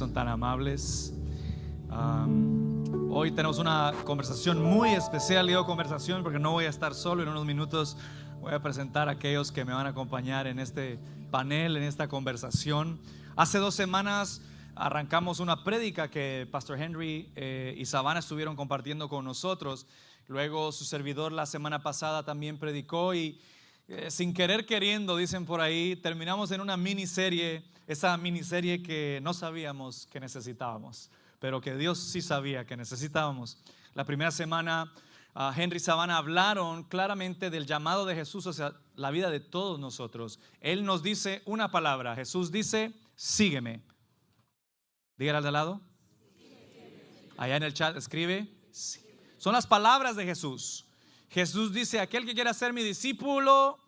Son tan amables. Hoy tenemos una conversación muy especial. Digo conversación porque no voy a estar solo. En unos minutos voy a presentar a aquellos que me van a acompañar en este panel, en esta conversación. Hace 2 semanas arrancamos una prédica que Pastor Henry y Savannah estuvieron compartiendo con nosotros. Luego su servidor la semana pasada también predicó y sin querer queriendo, dicen por ahí, terminamos en una miniserie, esa miniserie que no sabíamos que necesitábamos, pero que Dios sí sabía que necesitábamos. La primera semana Henry y Savannah hablaron claramente del llamado de Jesús hacia la vida de todos nosotros. Él nos dice una palabra, Jesús dice, sígueme. Dígale al de lado. Allá en el chat escribe, sí. Son las palabras de Jesús. Jesús dice, aquel que quiera ser mi discípulo,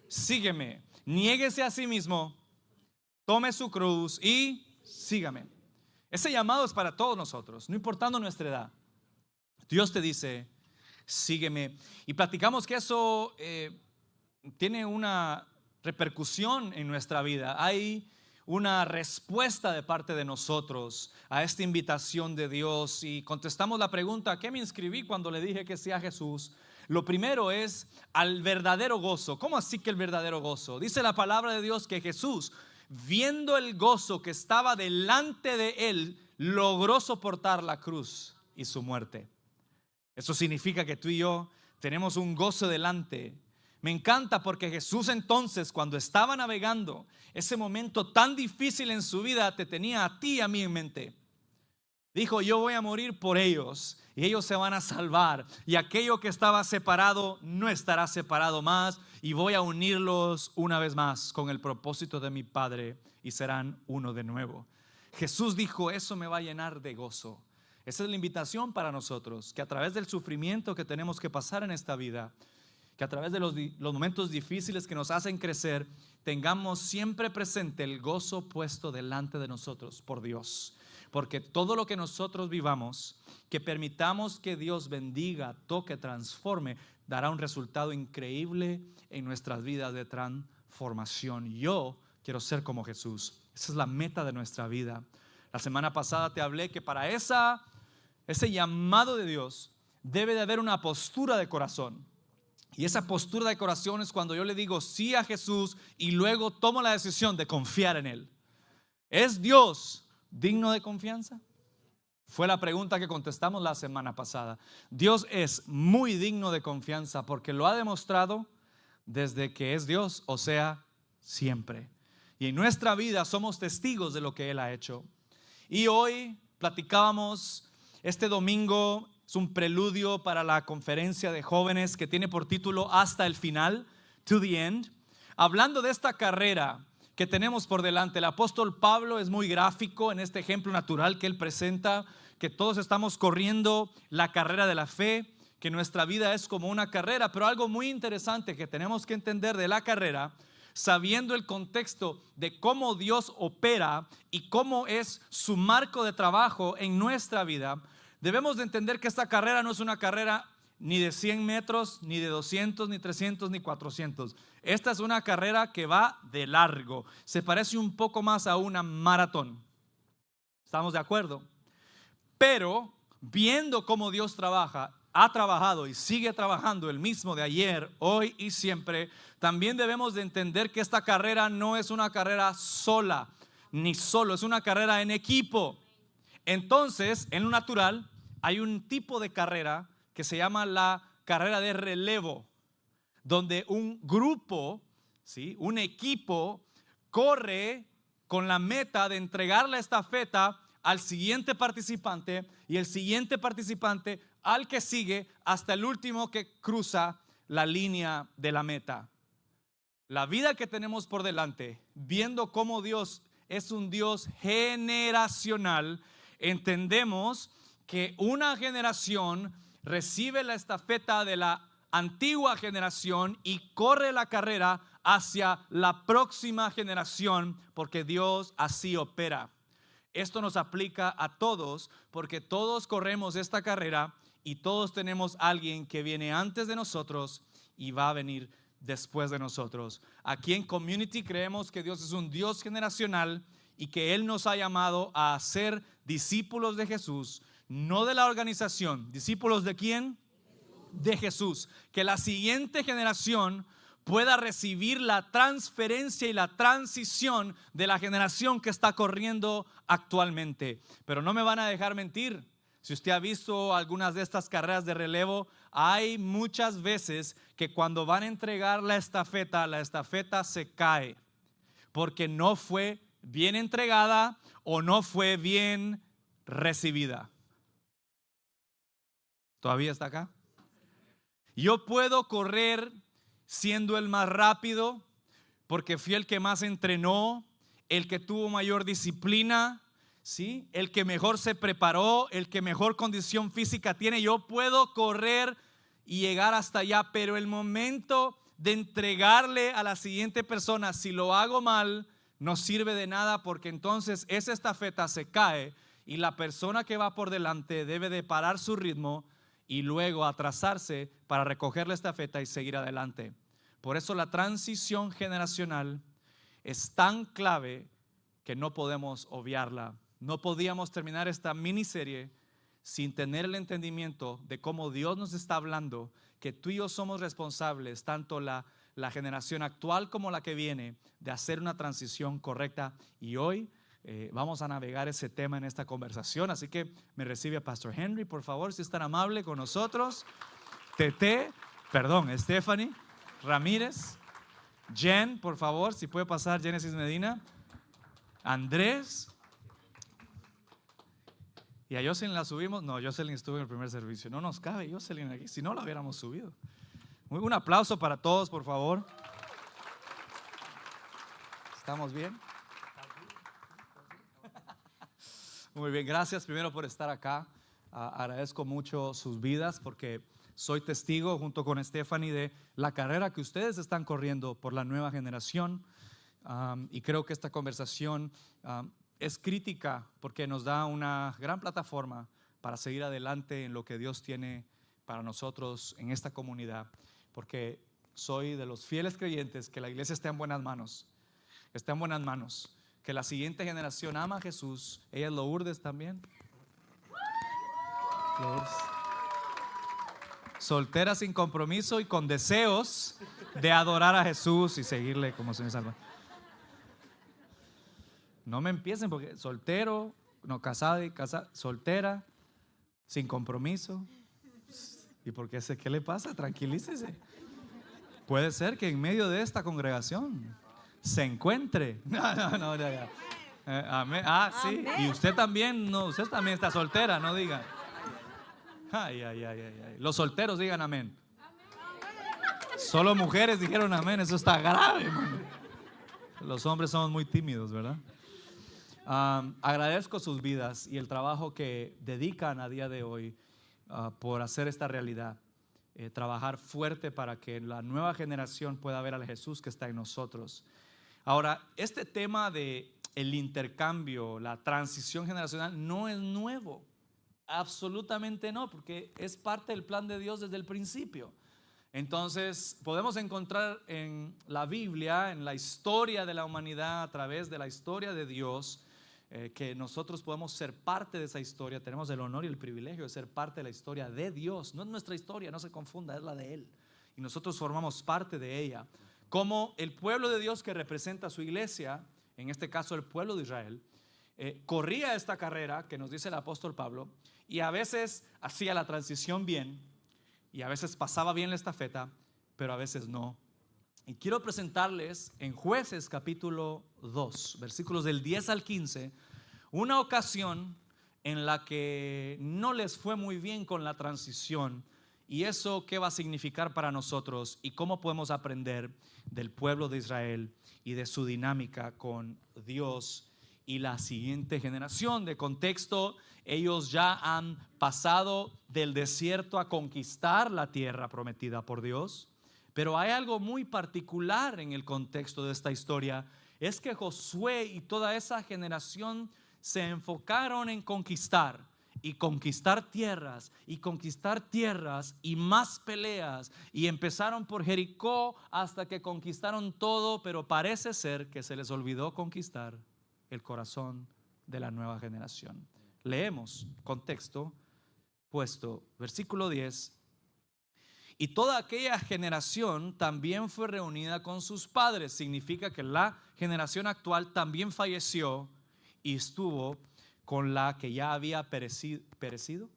sígueme, niéguese a sí mismo, tome su cruz y sígame. Ese llamado es para todos nosotros, no importando nuestra edad. Dios te dice, sígueme. Y platicamos que eso tiene una repercusión en nuestra vida. Hay una respuesta de parte de nosotros a esta invitación de Dios y contestamos la pregunta: ¿a qué me inscribí cuando le dije que sí a Jesús? Lo primero es al verdadero gozo. ¿Cómo así que el verdadero gozo? Dice la palabra de Dios que Jesús, viendo el gozo que estaba delante de él, logró soportar la cruz y su muerte. Eso significa que tú y yo tenemos un gozo delante. Me encanta porque Jesús entonces, cuando estaba navegando ese momento tan difícil en su vida, te tenía a ti y a mí en mente. Dijo, yo voy a morir por ellos y ellos se van a salvar, y aquello que estaba separado no estará separado más, y voy a unirlos una vez más con el propósito de mi Padre y serán uno de nuevo. Jesús dijo, eso me va a llenar de gozo. Esa es la invitación para nosotros, que a través del sufrimiento que tenemos que pasar en esta vida, que a través de los momentos difíciles que nos hacen crecer, tengamos siempre presente el gozo puesto delante de nosotros por Dios. Porque todo lo que nosotros vivamos, que permitamos que Dios bendiga, toque, transforme, dará un resultado increíble en nuestras vidas de transformación. Yo quiero ser como Jesús. Esa es la meta de nuestra vida. La semana pasada te hablé que para ese llamado de Dios debe de haber una postura de corazón. Y esa postura de corazón es cuando yo le digo sí a Jesús y luego tomo la decisión de confiar en Él. ¿Es Dios digno de confianza? Fue la pregunta que contestamos la semana pasada. Dios es muy digno de confianza porque lo ha demostrado desde que es Dios, o sea, siempre. Y en nuestra vida somos testigos de lo que Él ha hecho. Y hoy platicábamos, este domingo es un preludio para la conferencia de jóvenes que tiene por título Hasta el final, To the End. Hablando de esta carrera que tenemos por delante, el apóstol Pablo es muy gráfico en este ejemplo natural que él presenta, que todos estamos corriendo la carrera de la fe, que nuestra vida es como una carrera, pero algo muy interesante que tenemos que entender de la carrera, sabiendo el contexto de cómo Dios opera y cómo es su marco de trabajo en nuestra vida, debemos de entender que esta carrera no es una carrera ni de 100 metros, ni de 200, ni 300, ni 400. Esta es una carrera que va de largo. Se parece un poco más a una maratón. ¿Estamos de acuerdo? Pero viendo cómo Dios trabaja, ha trabajado y sigue trabajando el mismo de ayer, hoy y siempre, también debemos de entender que esta carrera no es una carrera sola, ni solo, es una carrera en equipo. Entonces, en lo natural, hay un tipo de carrera que se llama la carrera de relevo, donde un grupo, ¿sí?, un equipo corre con la meta de entregar la estafeta al siguiente participante y el siguiente participante al que sigue hasta el último que cruza la línea de la meta. La vida que tenemos por delante, viendo cómo Dios es un Dios generacional, entendemos que una generación recibe la estafeta de la antigua generación y corre la carrera hacia la próxima generación, porque Dios así opera. Esto nos aplica a todos, porque todos corremos esta carrera y todos tenemos a alguien que viene antes de nosotros y va a venir después de nosotros. Aquí en Community creemos que Dios es un Dios generacional y que Él nos ha llamado a ser discípulos de Jesús, no de la organización. ¿Discípulos de quién? De Jesús. Que la siguiente generación pueda recibir la transferencia y la transición de la generación que está corriendo actualmente. Pero no me van a dejar mentir. Si usted ha visto algunas de estas carreras de relevo, hay muchas veces que cuando van a entregar la estafeta se cae porque no fue bien entregada o no fue bien recibida. ¿Todavía está acá? Yo puedo correr siendo el más rápido porque fui el que más entrenó, el que tuvo mayor disciplina, ¿sí? El que mejor se preparó, el que mejor condición física tiene. Yo puedo correr y llegar hasta allá, pero el momento de entregarle a la siguiente persona, si lo hago mal, no sirve de nada, porque entonces esa estafeta se cae y la persona que va por delante debe de parar su ritmo y luego atrasarse para recoger la estafeta y seguir adelante. Por eso la transición generacional es tan clave que no podemos obviarla. No podíamos terminar esta miniserie sin tener el entendimiento de cómo Dios nos está hablando, que tú y yo somos responsables, tanto la generación actual como la que viene, de hacer una transición correcta. Y hoy vamos a navegar ese tema en esta conversación. Así que me recibe a Pastor Henry, por favor, si es tan amable con nosotros. Stephanie Ramírez. Jen, por favor, si puede pasar, Génesis Medina. Andrés. Y a Jocelyn la subimos. No, Jocelyn estuvo en el primer servicio. No nos cabe Jocelyn aquí, si no la hubiéramos subido. Un aplauso para todos, por favor. ¿Estamos bien? Muy bien, gracias primero por estar acá. Agradezco mucho sus vidas porque soy testigo junto con Stephanie de la carrera que ustedes están corriendo por la nueva generación. Y creo que esta conversación es crítica porque nos da una gran plataforma para seguir adelante en lo que Dios tiene para nosotros en esta comunidad, porque soy de los fieles creyentes que la iglesia está en buenas manos, que la siguiente generación ama a Jesús. Ella es Lourdes también. Lourdes. Soltera sin compromiso y con deseos de adorar a Jesús y seguirle como Señor y Salvador. No me empiecen porque soltero, no casado y casada, soltera, sin compromiso. ¿Y por qué? ¿Qué le pasa? Tranquilícese. Puede ser que en medio de esta congregación se encuentre. No, ya. Amén. Sí. Amén. Y usted también, no, usted también está soltera, no diga. Ay. Los solteros digan amén. Solo mujeres dijeron amén. Eso está grave, hermano. Los hombres somos muy tímidos, ¿verdad? Agradezco sus vidas y el trabajo que dedican a día de hoy por hacer esta realidad. Trabajar fuerte para que la nueva generación pueda ver al Jesús que está en nosotros. Ahora, este tema de el intercambio, la transición generacional no es nuevo. Absolutamente no, porque es parte del plan de Dios desde el principio. Entonces podemos encontrar en la Biblia, en la historia de la humanidad, a través de la historia de Dios, que nosotros podemos ser parte de esa historia. Tenemos el honor y el privilegio de ser parte de la historia de Dios. No es nuestra historia, no se confunda, es la de Él. Y nosotros formamos parte de ella. Como el pueblo de Dios que representa a su iglesia, en este caso el pueblo de Israel, corría esta carrera que nos dice el apóstol Pablo, y a veces hacía la transición bien, y a veces pasaba bien la estafeta, pero a veces no. Y quiero presentarles en Jueces capítulo 2, versículos del 10 al 15, una ocasión en la que no les fue muy bien con la transición. Y eso qué va a significar para nosotros y cómo podemos aprender del pueblo de Israel y de su dinámica con Dios y la siguiente generación. De contexto, ellos ya han pasado del desierto a conquistar la tierra prometida por Dios. Pero hay algo muy particular en el contexto de esta historia. Es que Josué y toda esa generación se enfocaron en conquistar y conquistar tierras y más peleas, y empezaron por Jericó hasta que conquistaron todo, pero parece ser que se les olvidó conquistar el corazón de la nueva generación. Leemos contexto puesto, versículo 10. Y toda aquella generación también fue reunida con sus padres. Significa que la generación actual también falleció y estuvo con la que ya había perecido.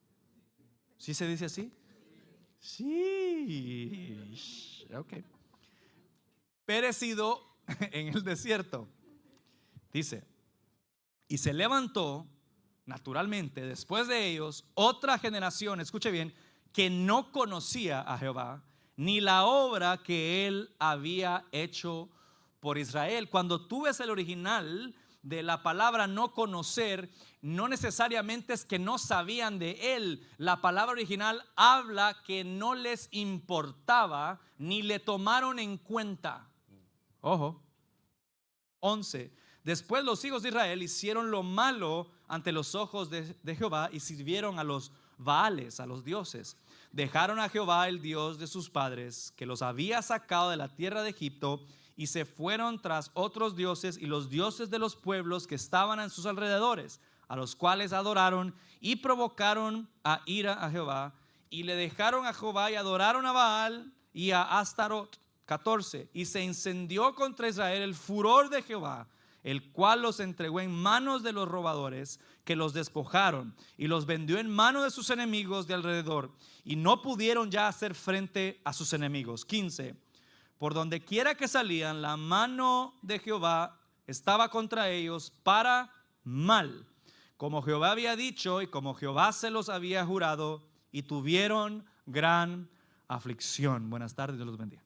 ¿Sí se dice así? Sí. Ok. Perecido en el desierto. Dice, y se levantó naturalmente después de ellos otra generación, escuche bien, que no conocía a Jehová ni la obra que él había hecho por Israel. Cuando tú ves el original de la palabra no conocer, no necesariamente es que no sabían de él. La palabra original habla que no les importaba ni le tomaron en cuenta. Ojo. 11. Después los hijos de Israel hicieron lo malo ante los ojos de Jehová y sirvieron a los Baales, a los dioses. Dejaron a Jehová, el Dios de sus padres, que los había sacado de la tierra de Egipto, y se fueron tras otros dioses y los dioses de los pueblos que estaban en sus alrededores, a los cuales adoraron y provocaron a ira a Jehová, y le dejaron a Jehová y adoraron a Baal y a Astarot. 14. Y se incendió contra Israel el furor de Jehová, el cual los entregó en manos de los robadores, que los despojaron, y los vendió en manos de sus enemigos de alrededor, y no pudieron ya hacer frente a sus enemigos. 15. Por donde quiera que salían, la mano de Jehová estaba contra ellos para mal, como Jehová había dicho y como Jehová se los había jurado, y tuvieron gran aflicción. Buenas tardes, Dios los bendiga.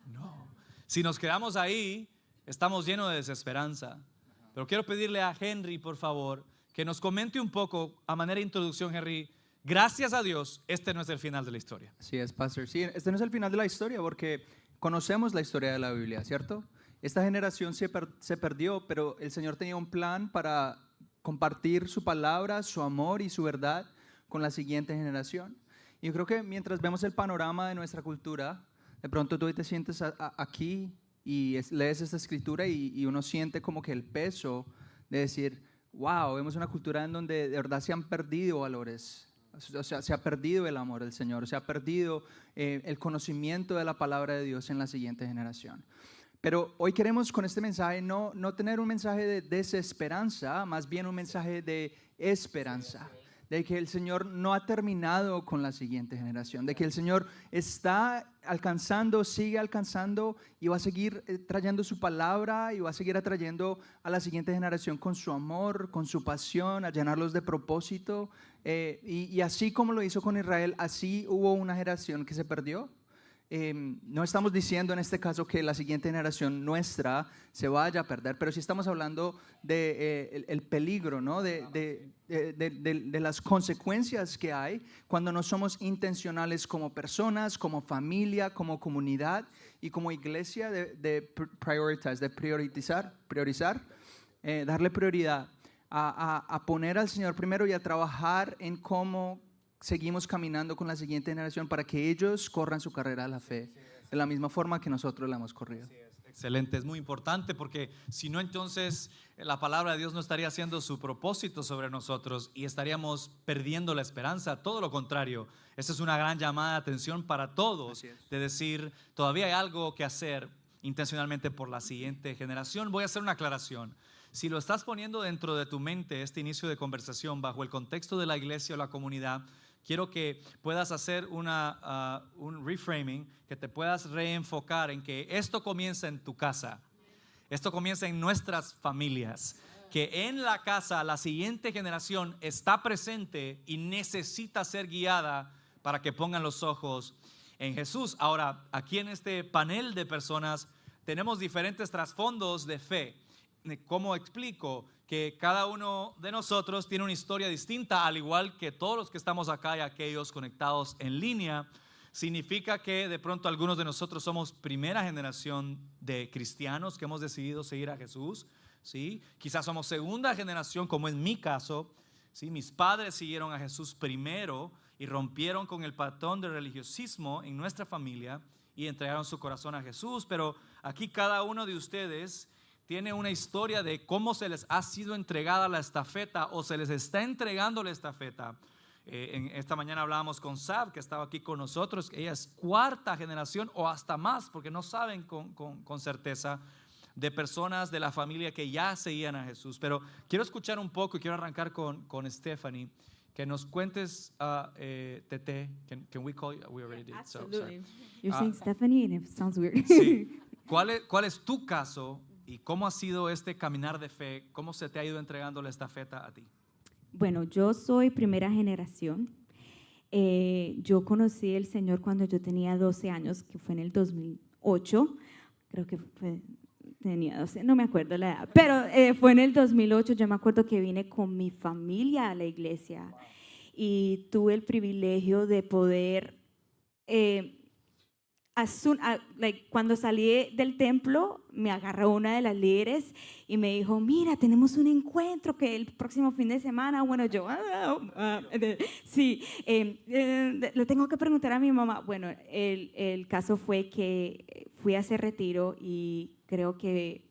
No, si nos quedamos ahí, estamos llenos de desesperanza. Pero quiero pedirle a Henry, por favor, que nos comente un poco, a manera de introducción. Henry, gracias a Dios, este no es el final de la historia. Así es, pastor. Sí, este no es el final de la historia porque conocemos la historia de la Biblia, ¿cierto? Esta generación se perdió, pero el Señor tenía un plan para compartir su palabra, su amor y su verdad con la siguiente generación. Y yo creo que mientras vemos el panorama de nuestra cultura, de pronto tú te sientes aquí y lees esta escritura y uno siente como que el peso de decir, wow, vemos una cultura en donde de verdad se han perdido valores. O sea, se ha perdido el amor del Señor, se ha perdido el conocimiento de la palabra de Dios en la siguiente generación. Pero hoy queremos con este mensaje no tener un mensaje de desesperanza, más bien un mensaje de esperanza. De que el Señor no ha terminado con la siguiente generación, de que el Señor está alcanzando, sigue alcanzando y va a seguir trayendo su palabra y va a seguir atrayendo a la siguiente generación con su amor, con su pasión, a llenarlos de propósito. Y así como lo hizo con Israel, así hubo una generación que se perdió. No estamos diciendo en este caso que la siguiente generación nuestra se vaya a perder, pero sí estamos hablando de el peligro, ¿no? de las consecuencias que hay cuando no somos intencionales como personas, como familia, como comunidad y como iglesia de priorizar, darle prioridad a poner al Señor primero y a trabajar en cómo seguimos caminando con la siguiente generación para que ellos corran su carrera de la fe de la misma forma que nosotros la hemos corrido. Excelente, es muy importante porque si no, entonces la palabra de Dios no estaría haciendo su propósito sobre nosotros y estaríamos perdiendo la esperanza. Todo lo contrario, esta es una gran llamada de atención para todos, de decir, todavía hay algo que hacer intencionalmente por la siguiente generación. Voy a hacer una aclaración. Si lo estás poniendo dentro de tu mente, este inicio de conversación, bajo el contexto de la iglesia o la comunidad, quiero que puedas hacer un reframing, que te puedas reenfocar en que esto comienza en tu casa, esto comienza en nuestras familias, que en la casa la siguiente generación está presente y necesita ser guiada para que pongan los ojos en Jesús. Ahora, aquí en este panel de personas tenemos diferentes trasfondos de fe. ¿Cómo explico? Que cada uno de nosotros tiene una historia distinta, al igual que todos los que estamos acá y aquellos conectados en línea. Significa que de pronto algunos de nosotros somos primera generación de cristianos que hemos decidido seguir a Jesús, ¿sí? Quizás somos segunda generación, como en mi caso, ¿sí? Mis padres siguieron a Jesús primero y rompieron con el patrón de religiosismo en nuestra familia y entregaron su corazón a Jesús. Pero aquí cada uno de ustedes tiene una historia de cómo se les ha sido entregada la estafeta o se les está entregando la estafeta. En esta mañana hablábamos con Sab, que estaba aquí con nosotros. Ella es cuarta generación o hasta más, porque no saben con certeza, de personas de la familia que ya seguían a Jesús. Pero quiero escuchar un poco y quiero arrancar con Stephanie, que nos cuentes, Tete, can we call you? We already did. Absolutely. You're saying Stephanie and it sounds weird. Sí. ¿Cuál es tu caso y cómo ha sido este caminar de fe? ¿Cómo se te ha ido entregando la estafeta a ti? Bueno, yo soy primera generación. Yo conocí al Señor cuando yo tenía 12 años, que fue en el 2008. Creo que tenía 12, no me acuerdo la edad, pero fue en el 2008. Yo me acuerdo que vine con mi familia a la iglesia y tuve el privilegio de poder, cuando salí del templo, me agarró una de las líderes y me dijo, mira, tenemos un encuentro que el próximo fin de semana. Bueno, yo, sí, le tengo que preguntar a mi mamá. Bueno, el caso fue que fui a ese retiro y creo que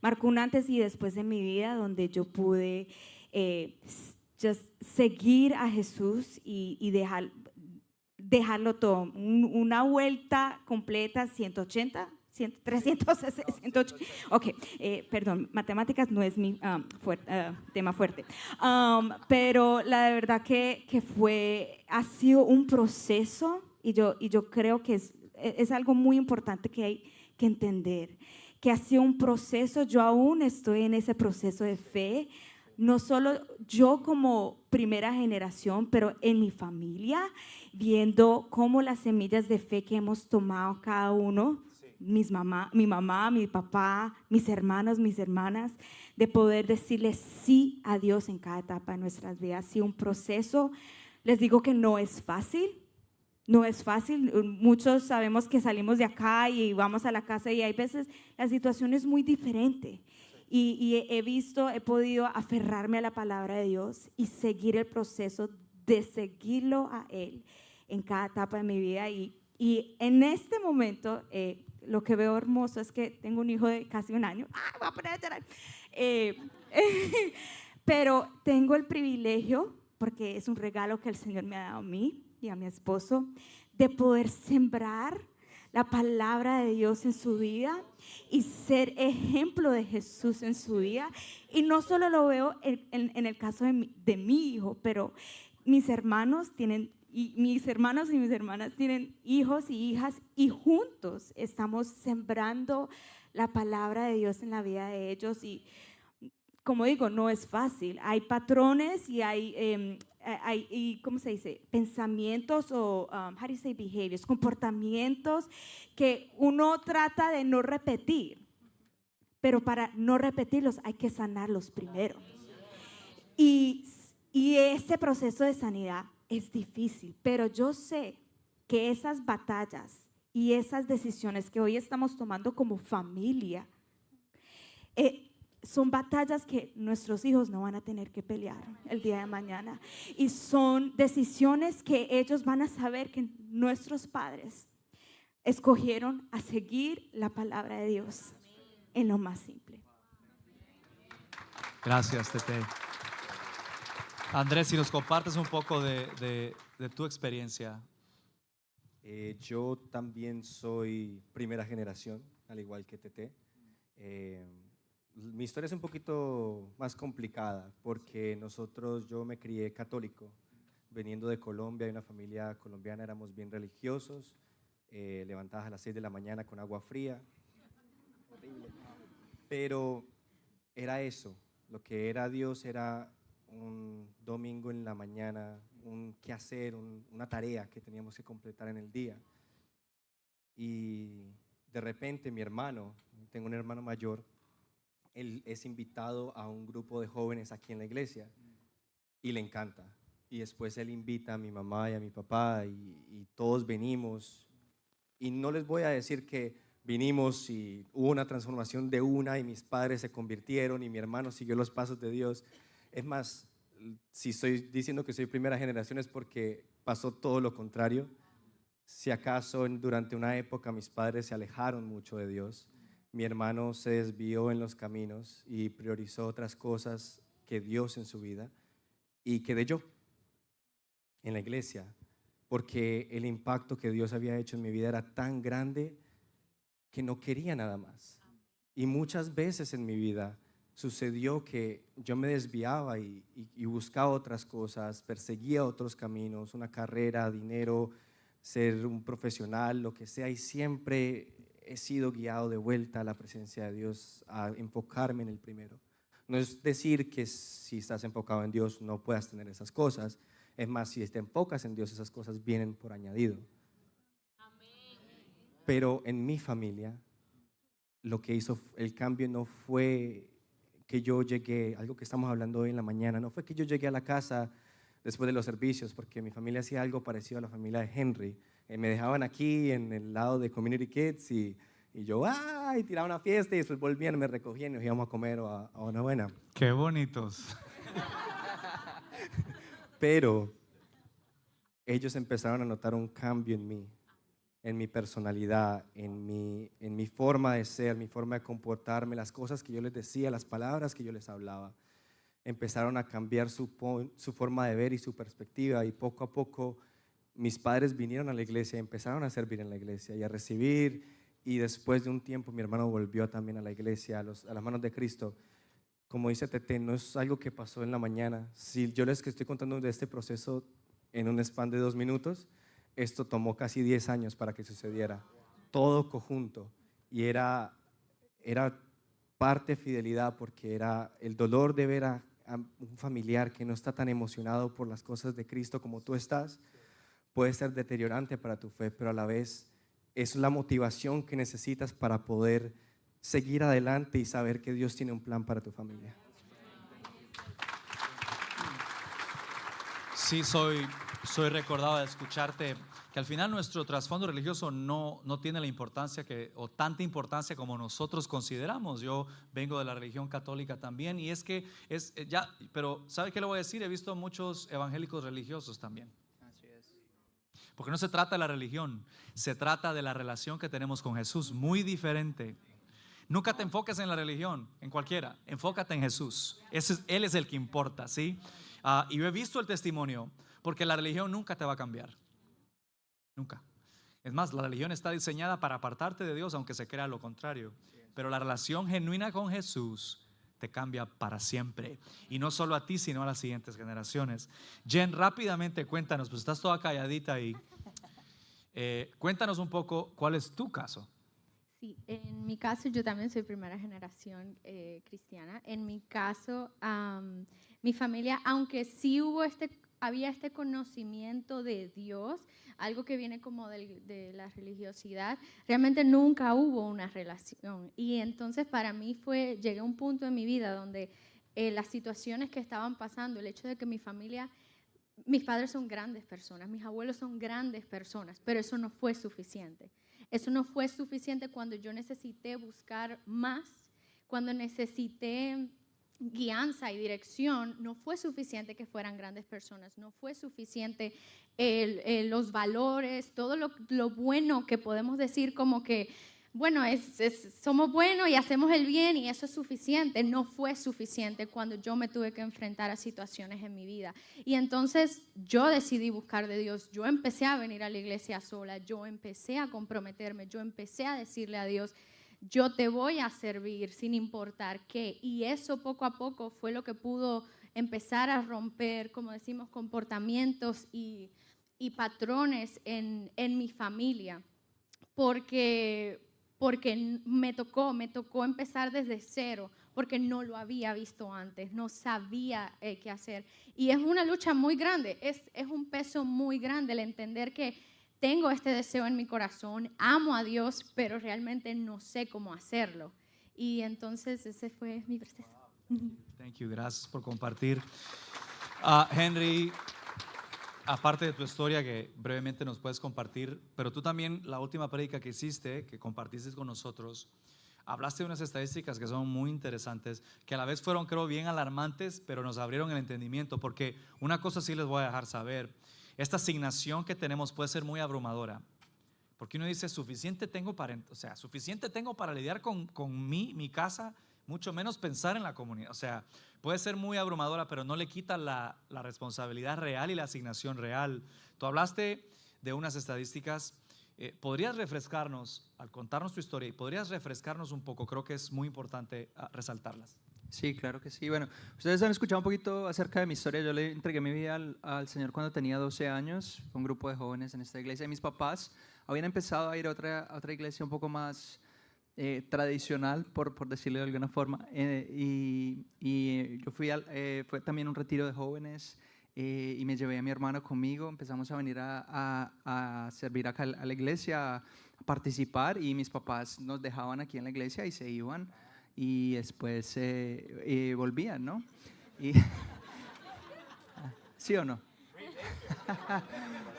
marcó un antes y después en mi vida, donde yo pude seguir a Jesús y dejarlo todo, una vuelta completa, 180, 360, 180. Ok, perdón, matemáticas no es mi tema fuerte, pero la verdad que ha sido un proceso y yo creo que es algo muy importante que hay que entender, que ha sido un proceso. Yo aún estoy en ese proceso de fe, no solo yo como primera generación, pero en mi familia, viendo cómo las semillas de fe que hemos tomado cada uno, mi mamá, mi papá, mis hermanos, mis hermanas, de poder decirle sí a Dios en cada etapa de nuestras vidas. Ha sido un proceso. Les digo que no es fácil. No es fácil. Muchos sabemos que salimos de acá y vamos a la casa y hay veces la situación es muy diferente. Y he podido aferrarme a la palabra de Dios y seguir el proceso de seguirlo a Él en cada etapa de mi vida. Y en este momento, lo que veo hermoso es que tengo un hijo de casi un año. ¡Ah, voy a poner a llorar! Pero tengo el privilegio, porque es un regalo que el Señor me ha dado a mí y a mi esposo, de poder sembrar la palabra de Dios en su vida y ser ejemplo de Jesús en su vida. Y no solo lo veo en el caso de mi hijo, pero mis hermanos y mis hermanas tienen hijos y hijas, y juntos estamos sembrando la palabra de Dios en la vida de ellos. Y como digo, no es fácil. Hay patrones y hay ¿cómo se dice? Pensamientos o, how do you say behaviors? Comportamientos que uno trata de no repetir, pero para no repetirlos hay que sanarlos primero. Y ese proceso de sanidad es difícil, pero yo sé que esas batallas y esas decisiones que hoy estamos tomando como familia, son batallas que nuestros hijos no van a tener que pelear el día de mañana, y son decisiones que ellos van a saber que nuestros padres escogieron a seguir la palabra de Dios en lo más simple. Gracias, Tete. Andrés, si nos compartes un poco de tu experiencia. Yo también soy primera generación, al igual que Tete. Mi historia es un poquito más complicada porque yo me crié católico, veniendo de Colombia, de una familia colombiana, éramos bien religiosos, levantadas a las 6 de la mañana con agua fría, horrible. Pero era eso, lo que era Dios era un domingo en la mañana, un quehacer, una tarea que teníamos que completar en el día. Y de repente mi hermano, tengo un hermano mayor, él es invitado a un grupo de jóvenes aquí en la iglesia y le encanta. Y después él invita a mi mamá y a mi papá y todos venimos. Y no les voy a decir que vinimos y hubo una transformación de una y mis padres se convirtieron y mi hermano siguió los pasos de Dios. Es más, si estoy diciendo que soy primera generación es porque pasó todo lo contrario. Si acaso durante una época mis padres se alejaron mucho de Dios. mi hermano se desvió en los caminos y priorizó otras cosas que Dios en su vida, y quedé yo en la iglesia, porque el impacto que Dios había hecho en mi vida era tan grande que no quería nada más. Y muchas veces en mi vida sucedió que yo me desviaba y buscaba otras cosas, perseguía otros caminos, una carrera, dinero, ser un profesional, lo que sea, y siempre he sido guiado de vuelta a la presencia de Dios, a enfocarme en el primero. No es decir que si estás enfocado en Dios no puedas tener esas cosas. Es más, si te enfocas en Dios, esas cosas vienen por añadido. Pero en mi familia, lo que hizo el cambio no fue que yo llegué, algo que estamos hablando hoy en la mañana, no fue que yo llegué a la casa después de los servicios, porque mi familia hacía algo parecido a la familia de Henry. Me dejaban aquí en el lado de Community Kids y yo, ¡ay! Tiraba una fiesta y después volvían, me recogían y nos íbamos a comer a una buena. Qué bonitos. Pero ellos empezaron a notar un cambio en mí, en mi personalidad, en mi forma de ser, mi forma de comportarme, las cosas que yo les decía, las palabras que yo les hablaba. Empezaron a cambiar su forma de ver y su perspectiva, y poco a poco mis padres vinieron a la iglesia y empezaron a servir en la iglesia y a recibir, y después de un tiempo mi hermano volvió también a la iglesia, a las manos de Cristo. Como dice Tete, no es algo que pasó en la mañana. Si yo les estoy contando de este proceso en un span de 2 minutos, esto tomó casi 10 años para que sucediera, todo conjunto, y era parte fidelidad, porque era el dolor de ver a un familiar que no está tan emocionado por las cosas de Cristo como tú estás, puede ser deteriorante para tu fe, pero a la vez es la motivación que necesitas para poder seguir adelante y saber que Dios tiene un plan para tu familia. Sí, soy recordado de escucharte, que al final nuestro trasfondo religioso no tiene la importancia o tanta importancia como nosotros consideramos. Yo vengo de la religión católica también, y es que pero ¿sabe qué le voy a decir? He visto muchos evangélicos religiosos también. Así es. Porque no se trata de la religión, se trata de la relación que tenemos con Jesús, muy diferente. Nunca te enfoques en la religión, en cualquiera, enfócate en Jesús. Él es el que importa, ¿sí? Y yo he visto el testimonio, porque la religión nunca te va a cambiar, nunca. Es más, la religión está diseñada para apartarte de Dios, aunque se crea lo contrario. Pero la relación genuina con Jesús te cambia para siempre, y no solo a ti, sino a las siguientes generaciones. Jen, rápidamente cuéntanos, pues estás toda calladita ahí. Cuéntanos un poco cuál es tu caso. Sí, en mi caso yo también soy primera generación cristiana. En mi caso, mi familia, aunque sí había este conocimiento de Dios, algo que viene como de la religiosidad, realmente nunca hubo una relación. Y entonces para mí llegué a un punto en mi vida donde las situaciones que estaban pasando, el hecho de que mi familia, mis padres son grandes personas, mis abuelos son grandes personas, pero eso no fue suficiente. Eso no fue suficiente cuando yo necesité buscar más, cuando necesité guianza y dirección. No fue suficiente que fueran grandes personas, no fue suficiente los valores, todo lo bueno que podemos decir como que, bueno, somos buenos y hacemos el bien y eso es suficiente. No fue suficiente cuando yo me tuve que enfrentar a situaciones en mi vida. Y entonces yo decidí buscar de Dios. Yo empecé a venir a la iglesia sola, yo empecé a comprometerme, yo empecé a decirle a Dios, yo te voy a servir sin importar qué. Y eso poco a poco fue lo que pudo empezar a romper, como decimos, comportamientos y patrones en mi familia. Porque me tocó empezar desde cero, porque no lo había visto antes, no sabía qué hacer. Y es una lucha muy grande, es un peso muy grande el entender que tengo este deseo en mi corazón, amo a Dios, pero realmente no sé cómo hacerlo. Y entonces ese fue mi proceso. Thank you, gracias por compartir. Henry, aparte de tu historia que brevemente nos puedes compartir, pero tú también, la última prédica que hiciste, que compartiste con nosotros, hablaste de unas estadísticas que son muy interesantes, que a la vez fueron, creo, bien alarmantes, pero nos abrieron el entendimiento, porque una cosa sí les voy a dejar saber: esta asignación que tenemos puede ser muy abrumadora, Porque uno dice, suficiente tengo suficiente tengo para lidiar con mi casa, mucho menos pensar en la comunidad. O sea, puede ser muy abrumadora, pero no le quita la responsabilidad real y la asignación real. Tú hablaste de unas estadísticas. ¿Podrías refrescarnos, al contarnos tu historia, y podrías refrescarnos un poco? Creo que es muy importante resaltarlas. Sí, claro que sí. Bueno, ustedes han escuchado un poquito acerca de mi historia. Yo le entregué mi vida al Señor cuando tenía 12 años. Fue un grupo de jóvenes en esta iglesia. Y mis papás habían empezado a ir a otra iglesia un poco más tradicional, por decirlo de alguna forma. Y yo fue también un retiro de jóvenes y me llevé a mi hermano conmigo. Empezamos a venir a servir acá a la iglesia, a participar, y mis papás nos dejaban aquí en la iglesia y se iban. Y después volvían, ¿no? Y ¿sí o no?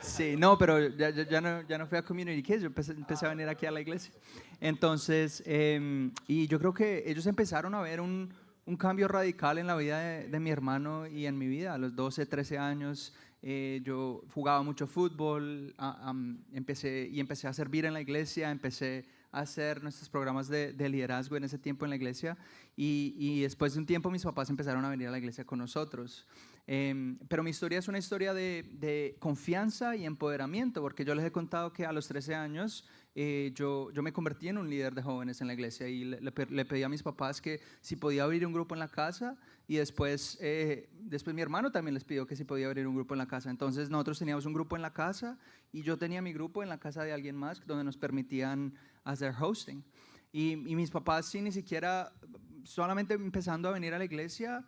Sí, no, pero ya no fui a Community Kids, yo empecé a venir aquí a la iglesia. Entonces, y yo creo que ellos empezaron a ver un cambio radical en la vida de mi hermano y en mi vida. A los 12, 13 años yo jugaba mucho fútbol, empecé a servir en la iglesia, empecé a hacer nuestros programas de liderazgo en ese tiempo en la iglesia, y después de un tiempo mis papás empezaron a venir a la iglesia con nosotros. Pero mi historia es una historia de confianza y empoderamiento, porque yo les he contado que a los 13 años yo me convertí en un líder de jóvenes en la iglesia, y le pedí a mis papás que si podía abrir un grupo en la casa, y después mi hermano también les pidió que si podía abrir un grupo en la casa. Entonces nosotros teníamos un grupo en la casa y yo tenía mi grupo en la casa de alguien más donde nos permitían hacer hosting. Y mis papás, sí, ni siquiera, solamente empezando a venir a la iglesia,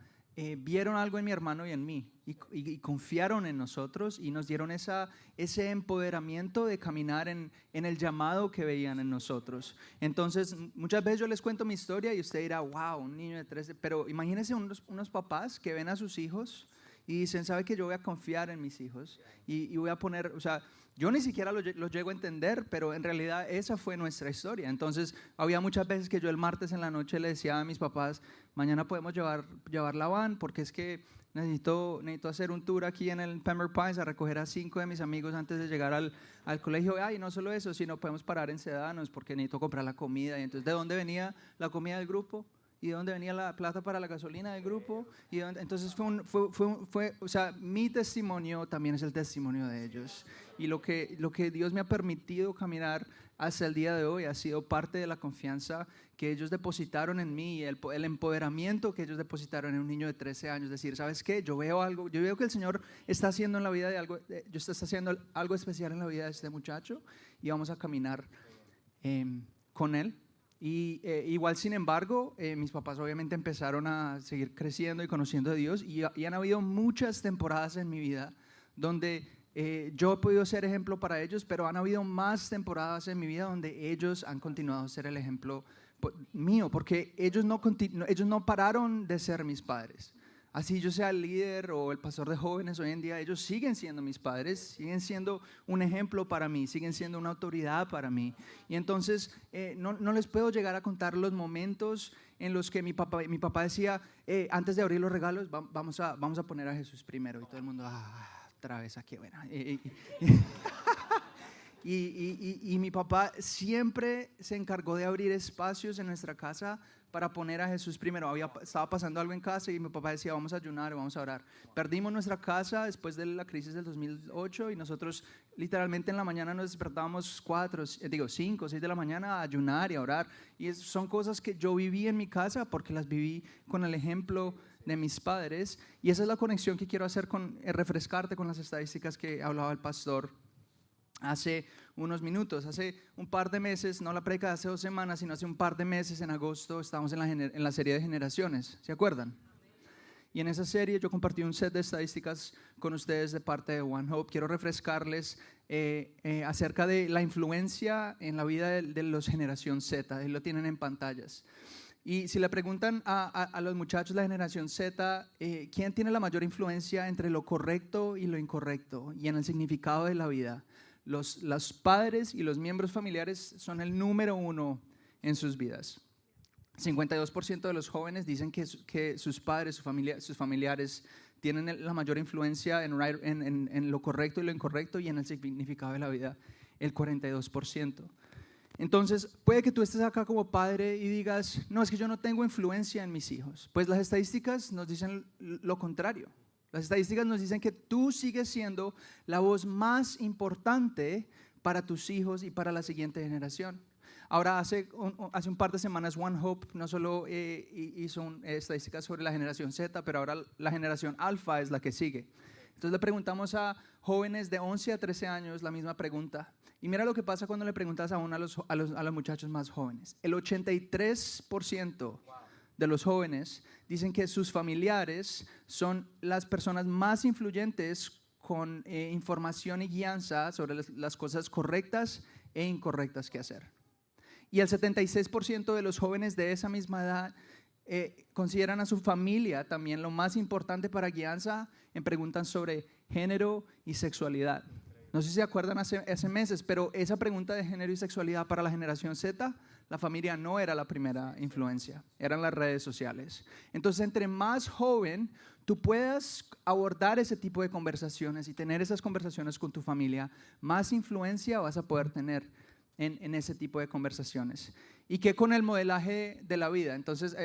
vieron algo en mi hermano y en mí, y confiaron en nosotros y nos dieron ese empoderamiento de caminar en el llamado que veían en nosotros. Entonces, muchas veces yo les cuento mi historia y usted dirá, wow, un niño de 13, pero imagínense unos papás que ven a sus hijos y dicen, ¿sabe que yo voy a confiar en mis hijos? Y voy a poner, o sea, yo ni siquiera lo llego a entender, pero en realidad esa fue nuestra historia. Entonces, había muchas veces que yo el martes en la noche le decía a mis papás, mañana podemos llevar la van, porque es que necesito hacer un tour aquí en el Pembroke Pines a recoger a 5 de mis amigos antes de llegar al colegio. Y no solo eso, sino podemos parar en Sedanos porque necesito comprar la comida. Y entonces, ¿de dónde venía la comida del grupo? ¿Y de dónde venía la plata para la gasolina del grupo? Entonces o sea, mi testimonio también es el testimonio de ellos. Y lo que Dios me ha permitido caminar hasta el día de hoy ha sido parte de la confianza que ellos depositaron en mí, y el empoderamiento que ellos depositaron en un niño de 13 años. Decir, ¿sabes qué? Yo veo que el Señor está haciendo en la vida está haciendo algo especial en la vida de este muchacho, y vamos a caminar con él. Y igual, sin embargo, mis papás obviamente empezaron a seguir creciendo y conociendo a Dios, y han habido muchas temporadas en mi vida donde yo he podido ser ejemplo para ellos, pero han habido más temporadas en mi vida donde ellos han continuado a ser el ejemplo mío, porque ellos no pararon de ser mis padres. Así yo sea el líder o el pastor de jóvenes hoy en día, ellos siguen siendo mis padres, siguen siendo un ejemplo para mí, siguen siendo una autoridad para mí. Y entonces no les puedo llegar a contar los momentos en los que mi papá decía, antes de abrir los regalos, vamos a poner a Jesús primero. Y todo el mundo, otra vez aquí, bueno. Y mi papá siempre se encargó de abrir espacios en nuestra casa para poner a Jesús primero. Estaba pasando algo en casa y mi papá decía, vamos a ayunar, vamos a orar. Perdimos nuestra casa después de la crisis del 2008, y nosotros literalmente en la mañana nos despertábamos 5, 6 de la mañana a ayunar y a orar. Y son cosas que yo viví en mi casa porque las viví con el ejemplo de mis padres. Y esa es la conexión que quiero hacer refrescarte con las estadísticas que hablaba el pastor hace unos minutos. Hace un par de meses, no la predica de hace 2 semanas, sino hace un par de meses, en agosto, estábamos en la serie de generaciones, ¿se acuerdan? Y en esa serie yo compartí un set de estadísticas con ustedes de parte de One Hope. Quiero refrescarles acerca de la influencia en la vida de los generación Z, ahí lo tienen en pantallas. Y si le preguntan a los muchachos de la generación Z, ¿quién tiene la mayor influencia entre lo correcto y lo incorrecto y en el significado de la vida? Los padres y los miembros familiares son el número 1 en sus vidas. 52% de los jóvenes dicen que sus padres, sus familiares tienen la mayor influencia en lo correcto y lo incorrecto y en el significado de la vida. el 42%. Entonces, puede que tú estés acá como padre y digas, no, es que yo no tengo influencia en mis hijos. Pues las estadísticas nos dicen lo contrario. Las estadísticas nos dicen que tú sigues siendo la voz más importante para tus hijos y para la siguiente generación. Ahora, hace un par de semanas, One Hope no solo hizo estadísticas sobre la generación Z, pero ahora la generación Alfa es la que sigue. Entonces le preguntamos a jóvenes de 11 a 13 años la misma pregunta. Y mira lo que pasa cuando le preguntas a los muchachos más jóvenes. El 83% de los jóvenes dicen que sus familiares son las personas más influyentes con información y guianza sobre las cosas correctas e incorrectas que hacer. Y el 76% de los jóvenes de esa misma edad consideran a su familia también lo más importante para guianza en preguntas sobre género y sexualidad. No sé si se acuerdan hace meses, pero esa pregunta de género y sexualidad para la generación Z, la familia no era la primera influencia, eran las redes sociales. Entonces, entre más joven tú puedas abordar ese tipo de conversaciones y tener esas conversaciones con tu familia, más influencia vas a poder tener en ese tipo de conversaciones. Y que con el modelaje de la vida. Entonces,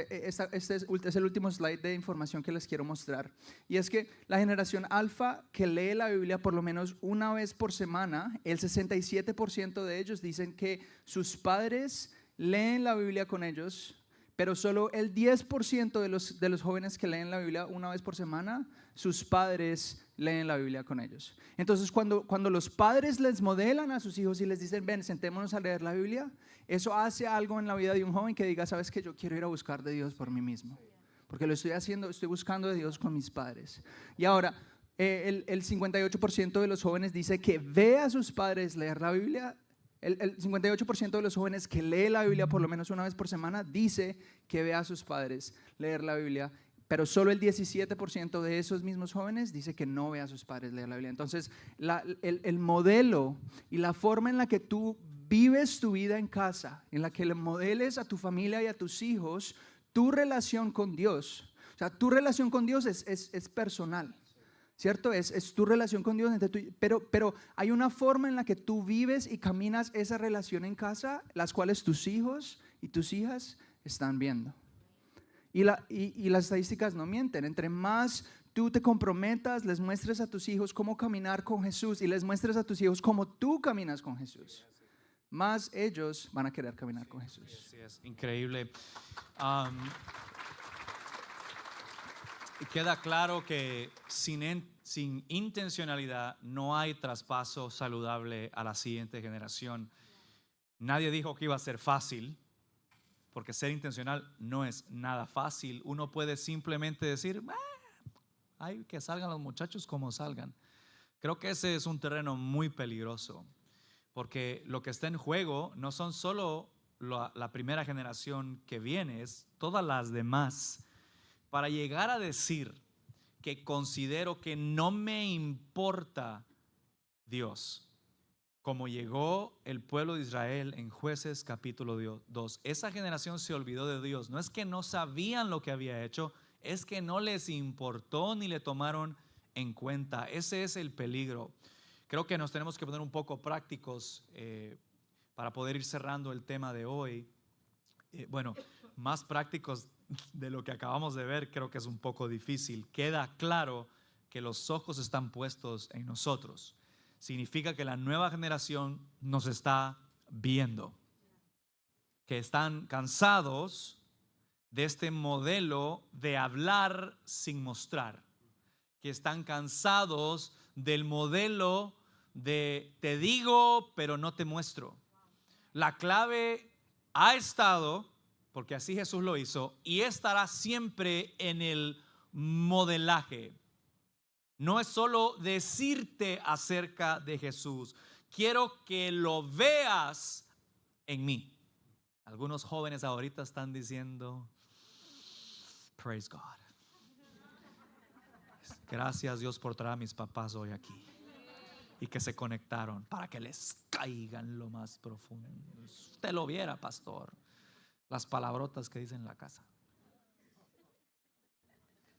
este es el último slide de información que les quiero mostrar. Y es que la generación alfa que lee la Biblia por lo menos una vez por semana, el 67% de ellos dicen que sus padres leen la Biblia con ellos, pero solo el 10% de los jóvenes que leen la Biblia una vez por semana, sus padres leen la Biblia con ellos. Entonces, cuando los padres les modelan a sus hijos y les dicen, ven, sentémonos a leer la Biblia, eso hace algo en la vida de un joven que diga, sabes que yo quiero ir a buscar de Dios por mí mismo, porque lo estoy haciendo, estoy buscando de Dios con mis padres. Y ahora, el 58% de los jóvenes dice que ve a sus padres leer la Biblia. El 58% de los jóvenes que lee la Biblia por lo menos una vez por semana dice que ve a sus padres leer la Biblia, pero solo el 17% de esos mismos jóvenes dice que no ve a sus padres leer la Biblia. Entonces, el modelo y la forma en la que tú vives tu vida en casa, en la que le modeles a tu familia y a tus hijos tu relación con Dios. O sea, tu relación con Dios es personal, ¿cierto? Es tu relación con Dios, pero hay una forma en la que tú vives y caminas esa relación en casa, las cuales tus hijos y tus hijas están viendo. Y las estadísticas no mienten. Entre más tú te comprometas, les muestres a tus hijos cómo caminar con Jesús y les muestres a tus hijos cómo tú caminas con Jesús, más ellos van a querer caminar con Jesús. Sí, es increíble. Queda claro que sin intencionalidad no hay traspaso saludable a la siguiente generación. Nadie dijo que iba a ser fácil, porque ser intencional no es nada fácil. Uno puede simplemente decir, hay que salgan los muchachos como salgan. Creo que ese es un terreno muy peligroso, porque lo que está en juego no son solo la primera generación que viene, es todas las demás. Para llegar a decir que considero que no me importa Dios, como llegó el pueblo de Israel en Jueces capítulo 2, esa generación se olvidó de Dios. No es que no sabían lo que había hecho, es que no les importó ni le tomaron en cuenta. Ese es el peligro. Creo que nos tenemos que poner un poco prácticos para poder ir cerrando el tema de hoy. Más prácticos de lo que acabamos de ver, creo que es un poco difícil. Queda claro que los ojos están puestos en nosotros. Significa que la nueva generación nos está viendo, que están cansados de este modelo de hablar sin mostrar, que están cansados del modelo de te digo pero no te muestro. La clave ha estado, porque así Jesús lo hizo, y estará siempre en el modelaje. No es solo decirte acerca de Jesús, quiero que lo veas en mí. Algunos jóvenes ahorita están diciendo, praise God. Gracias Dios por traer a mis papás hoy aquí y que se conectaron para que les caigan lo más profundo. Usted lo viera, pastor, las palabrotas que dice en la casa.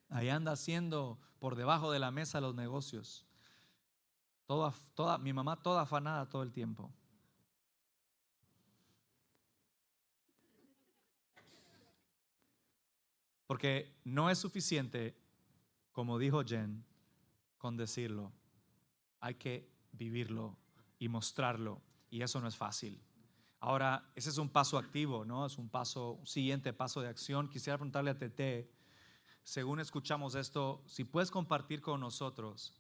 Ahí anda haciendo por debajo de la mesa los negocios. Mi mamá toda afanada todo el tiempo. Porque no es suficiente, como dijo Jen, con decirlo. Hay que vivirlo y mostrarlo, y eso no es fácil. Ahora, ese es un paso activo, ¿no? Es un siguiente paso de acción. Quisiera preguntarle a Tete, según escuchamos esto, si puedes compartir con nosotros.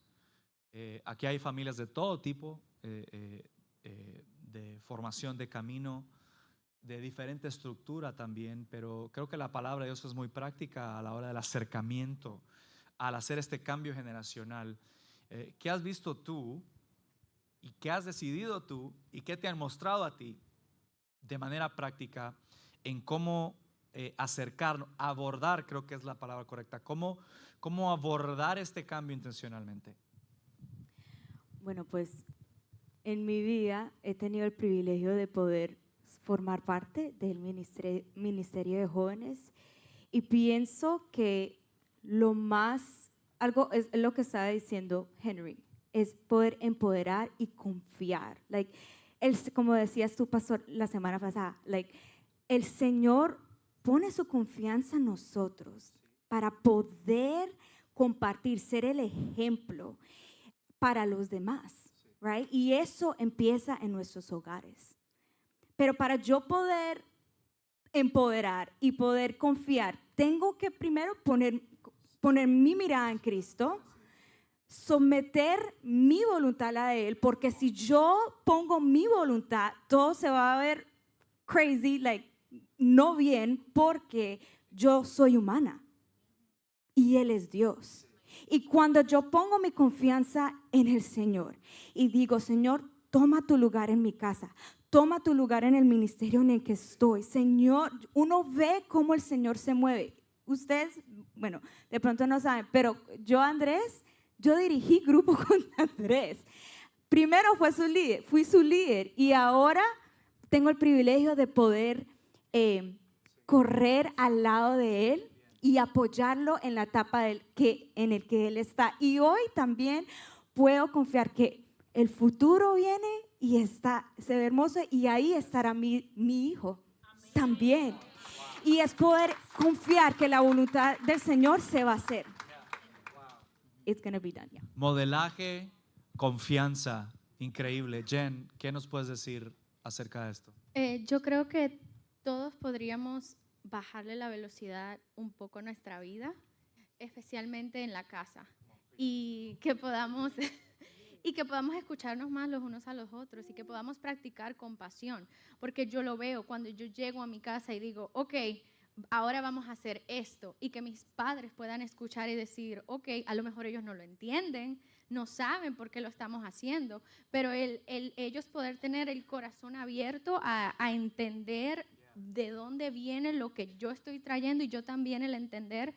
Aquí hay familias de todo tipo, de formación de camino, de diferente estructura también, pero creo que la palabra de Dios es muy práctica a la hora del acercamiento, al hacer este cambio generacional. ¿Qué has visto tú y qué has decidido tú y qué te han mostrado a ti de manera práctica en cómo abordar, creo que es la palabra correcta, cómo abordar este cambio intencionalmente? Bueno, pues en mi vida he tenido el privilegio de poder formar parte del Ministerio de Jóvenes y pienso que algo es lo que estaba diciendo Henry, es poder empoderar y confiar. Como decías tú, pastor, la semana pasada, el Señor pone su confianza en nosotros para poder compartir, ser el ejemplo para los demás, right? Y eso empieza en nuestros hogares. Pero para yo poder empoderar y poder confiar, tengo que primero poner mi mirada en Cristo, someter mi voluntad a la de Él, porque si yo pongo mi voluntad, todo se va a ver crazy, no bien, porque yo soy humana y Él es Dios. Y cuando yo pongo mi confianza en el Señor y digo, Señor, toma tu lugar en mi casa, toma tu lugar en el ministerio en el que estoy, Señor, uno ve cómo el Señor se mueve. Ustedes, bueno, de pronto no saben, pero yo dirigí grupo con Andrés. Primero fui su líder y ahora tengo el privilegio de poder correr al lado de él y apoyarlo en la etapa en el que él está. Y hoy también puedo confiar que el futuro viene y se ve hermoso y ahí estará mi hijo. Amén. También. Y es poder confiar que la voluntad del Señor se va a hacer. It's gonna be done, yeah. Modelaje, confianza, increíble. Jen, ¿qué nos puedes decir acerca de esto? Yo creo que todos podríamos bajarle la velocidad un poco a nuestra vida, especialmente en la casa, y que podamos escucharnos más los unos a los otros y que podamos practicar compasión, porque yo lo veo cuando yo llego a mi casa y digo, ok, ahora vamos a hacer esto, y que mis padres puedan escuchar y decir, ok, a lo mejor ellos no lo entienden, no saben por qué lo estamos haciendo, pero ellos poder tener el corazón abierto a entender de dónde viene lo que yo estoy trayendo, y yo también el entender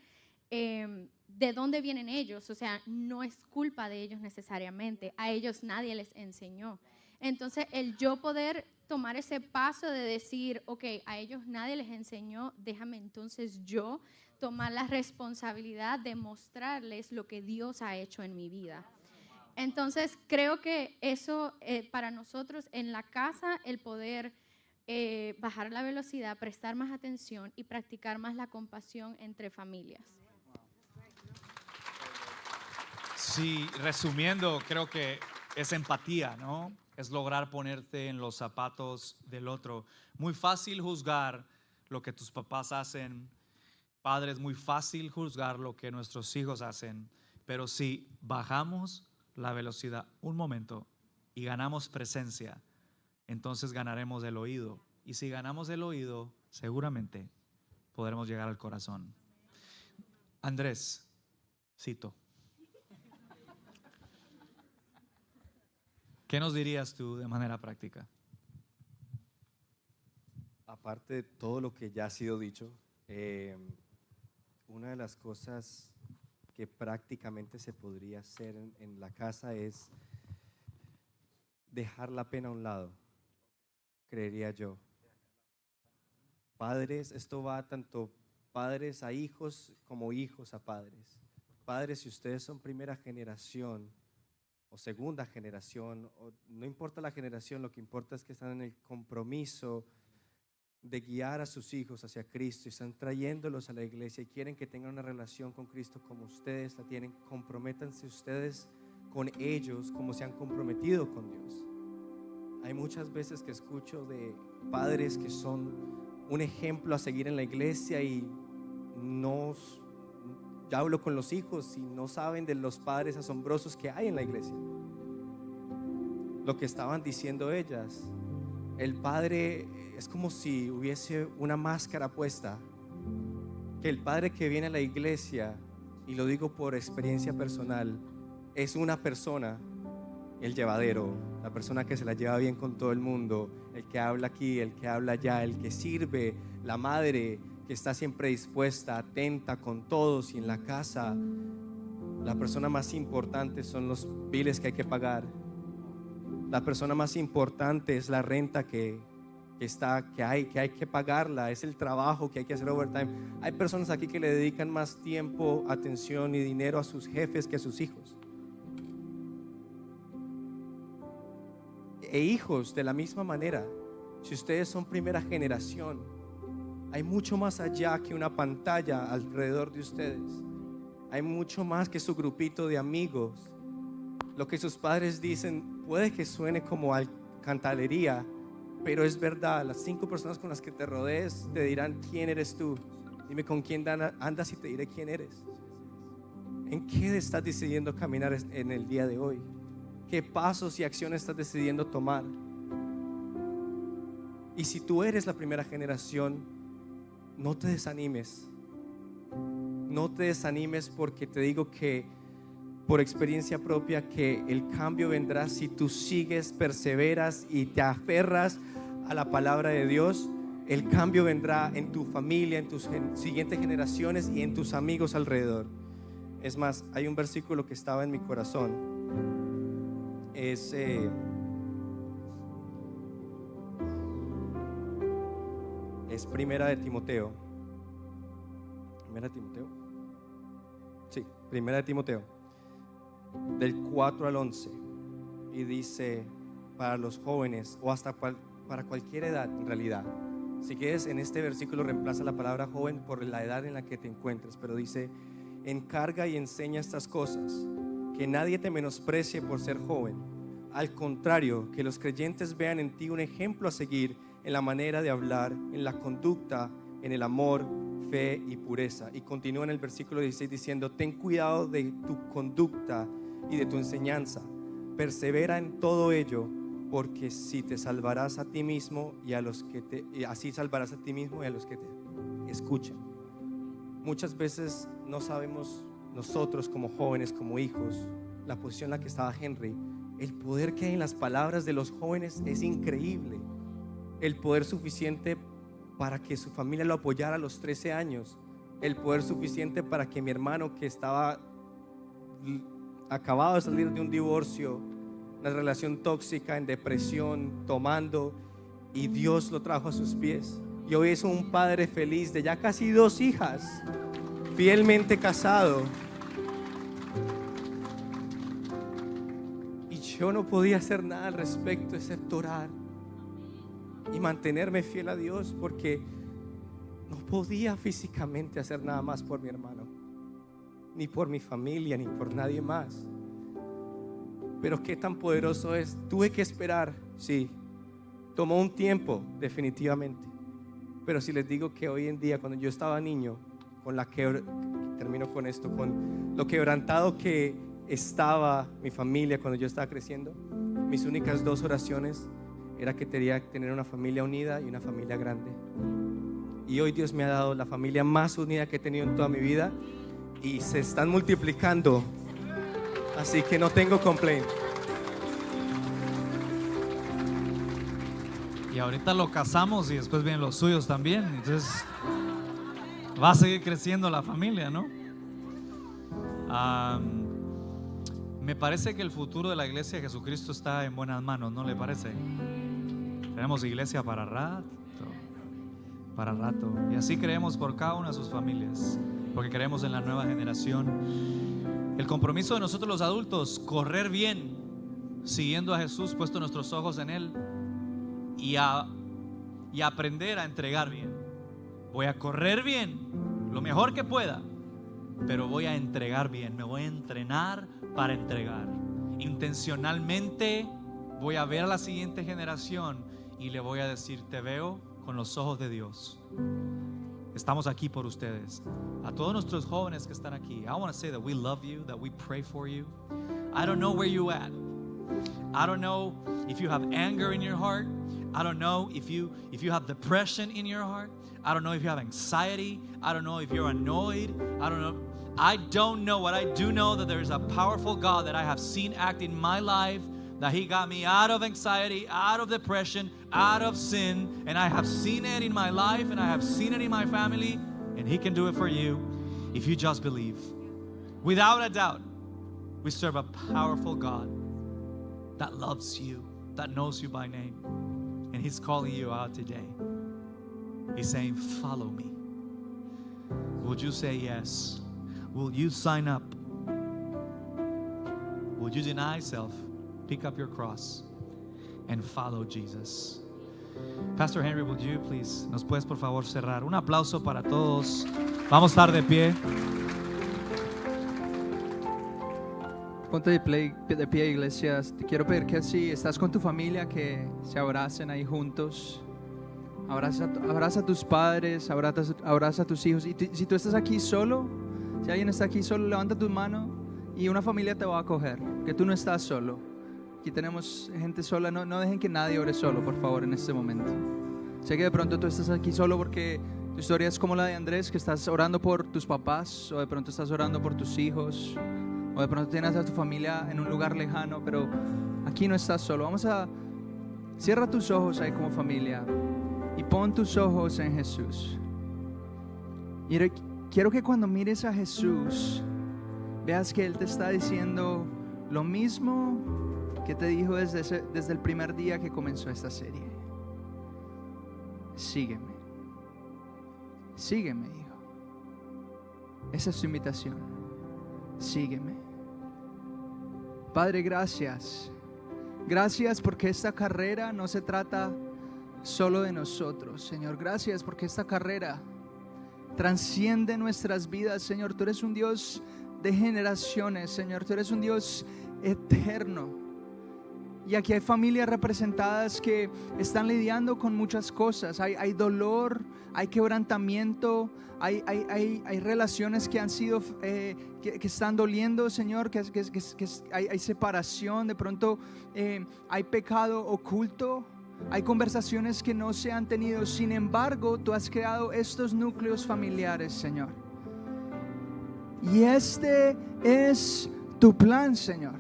de dónde vienen ellos. O sea, no es culpa de ellos necesariamente, a ellos nadie les enseñó. Entonces, el yo poder tomar ese paso de decir, ok, a ellos nadie les enseñó, déjame entonces yo tomar la responsabilidad de mostrarles lo que Dios ha hecho en mi vida. Entonces, creo que eso para nosotros en la casa, el poder bajar la velocidad, prestar más atención y practicar más la compasión entre familias. Sí, resumiendo, creo que es empatía, ¿no? Es lograr ponerte en los zapatos del otro. Muy fácil juzgar lo que tus papás hacen, padres, muy fácil juzgar lo que nuestros hijos hacen, pero si bajamos la velocidad un momento y ganamos presencia, entonces ganaremos el oído. Y si ganamos el oído, seguramente podremos llegar al corazón. Andrés, cito. ¿Qué nos dirías tú de manera práctica? Aparte de todo lo que ya ha sido dicho, una de las cosas que prácticamente se podría hacer en la casa es dejar la pena a un lado, creería yo. Padres, esto va tanto padres a hijos como hijos a padres. Padres, si ustedes son primera generación o segunda generación, o no importa la generación, lo que importa es que están en el compromiso de guiar a sus hijos hacia Cristo y están trayéndolos a la iglesia y quieren que tengan una relación con Cristo como ustedes la tienen, comprométanse ustedes con ellos como se han comprometido con Dios. Hay muchas veces que escucho de padres que son un ejemplo a seguir en la iglesia y ya hablo con los hijos y no saben de los padres asombrosos que hay en la iglesia. Lo que estaban diciendo ellas, el padre es como si hubiese una máscara puesta, que el padre que viene a la iglesia, y lo digo por experiencia personal, es una persona, el llevadero, la persona que se la lleva bien con todo el mundo, el que habla aquí, el que habla allá, el que sirve, la madre que está siempre dispuesta, atenta con todos, y en la casa la persona más importante son los biles que hay que pagar. La persona más importante es la renta que hay que pagarla, es el trabajo que hay que hacer overtime. Hay personas aquí que le dedican más tiempo, atención y dinero a sus jefes que a sus hijos. E hijos de la misma manera. Si ustedes son primera generación, hay mucho más allá que una pantalla alrededor de ustedes. Hay mucho más que su grupito de amigos. Lo que sus padres dicen puede que suene como cantallería, pero es verdad. Las 5 personas con las que te rodees te dirán quién eres tú. Dime con quién andas y te diré quién eres. ¿En qué estás decidiendo caminar en el día de hoy? ¿Qué pasos y acciones estás decidiendo tomar? Y si tú eres la primera generación, no te desanimes. No te desanimes, porque te digo que por experiencia propia que el cambio vendrá si tú sigues, perseveras y te aferras a la palabra de Dios. El cambio vendrá en tu familia, en tus siguientes generaciones y en tus amigos alrededor. Es más, hay un versículo que estaba en mi corazón. Es Primera de Timoteo. Primera de Timoteo, del 4 al 11, y dice para los jóvenes o hasta para cualquier edad en realidad. Si quieres, en este versículo reemplaza la palabra joven por la edad en la que te encuentres, pero dice: encarga y enseña estas cosas, que nadie te menosprecie por ser joven. Al contrario, que los creyentes vean en ti un ejemplo a seguir en la manera de hablar, en la conducta, en el amor, fe y pureza. Y continúa en el versículo 16 diciendo: ten cuidado de tu conducta y de tu enseñanza, persevera en todo ello, porque si te salvarás a ti mismo y así salvarás a ti mismo y a los que te escuchan. Muchas veces no sabemos nosotros como jóvenes, como hijos, la posición en la que estaba Henry. El poder que hay en las palabras de los jóvenes es increíble. El poder suficiente para que su familia lo apoyara a los 13 años. El poder suficiente para que mi hermano, que estaba acabado de salir de un divorcio, una relación tóxica, en depresión, tomando, y Dios lo trajo a sus pies. Y hoy es un padre feliz de ya casi 2 hijas, fielmente casado. Y yo no podía hacer nada al respecto excepto orar y mantenerme fiel a Dios, porque no podía físicamente hacer nada más por mi hermano, ni por mi familia, ni por nadie más. Pero qué tan poderoso es. Tuve que esperar, sí, tomó un tiempo, definitivamente. Pero si les digo que hoy en día, cuando yo estaba niño, termino con esto, con lo quebrantado que estaba mi familia cuando yo estaba creciendo, mis únicas 2 oraciones era que quería tener una familia unida y una familia grande. Y hoy Dios me ha dado la familia más unida que he tenido en toda mi vida, y se están multiplicando, así que no tengo complaint. Y ahorita lo casamos y después vienen los suyos también. Entonces va a seguir creciendo la familia, ¿no? Me parece que el futuro de la iglesia de Jesucristo está en buenas manos, ¿no le parece? Tenemos iglesia para rato. Y así creemos por cada una de sus familias, porque creemos en la nueva generación. El compromiso de nosotros los adultos: correr bien, siguiendo a Jesús, puesto nuestros ojos en Él, y a y aprender a entregar bien. Voy a correr bien, lo mejor que pueda, pero voy a entregar bien. Me voy a entrenar para entregar. Intencionalmente voy a ver a la siguiente generación y le voy a decir: te veo con los ojos de Dios. Estamos aquí por ustedes. A todos nuestros jóvenes que están aquí, I want to say that we love you, that we pray for you. I don't know where you at. I don't know if you have anger in your heart. I don't know if you have depression in your heart. I don't know if you have anxiety. I don't know if you're annoyed. I don't know. What I do know, that there is a powerful God that I have seen act in my life, that He got me out of anxiety, out of depression, out of sin, and I have seen it in my life, and I have seen it in my family, and He can do it for you if you just believe. Without a doubt, we serve a powerful God that loves you, that knows you by name, and He's calling you out today. He's saying, follow me. Would you say yes? Will you sign up? Would you deny self, pick up your cross, and follow Jesus? Pastor Henry, would you please, nos puedes por favor cerrar? Un aplauso para todos. Vamos a estar de pie. Ponte de pie, iglesias. Te quiero pedir que si estás con tu familia, que se abracen ahí juntos. Abraza a tus padres, abraza a tus hijos. Y si tú estás aquí solo, si alguien está aquí solo, levanta tu mano y una familia te va a acoger. Que tú no estás solo. Aquí tenemos gente sola. No dejen que nadie ore solo, por favor, en este momento. Sé que de pronto tú estás aquí solo porque tu historia es como la de Andrés, que estás orando por tus papás, o de pronto estás orando por tus hijos, o de pronto tienes a tu familia en un lugar lejano, pero aquí no estás solo. Cierra tus ojos ahí como familia y pon tus ojos en Jesús. Y quiero que cuando mires a Jesús veas que Él te está diciendo lo mismo que te dijo desde el primer día que comenzó esta serie. Sígueme. Sígueme, hijo. Esa es tu invitación. Sígueme. Padre, gracias. Gracias porque esta carrera no se trata solo de nosotros, Señor. Gracias porque esta carrera transciende nuestras vidas, Señor. Tú eres un Dios de generaciones, Señor. Tú eres un Dios eterno. Y aquí hay familias representadas que están lidiando con muchas cosas. Hay dolor, hay quebrantamiento, hay relaciones que han sido, que están doliendo, Señor, que hay separación, de pronto hay pecado oculto, hay conversaciones que no se han tenido. Sin embargo, tú has creado estos núcleos familiares, Señor. Y este es tu plan, Señor.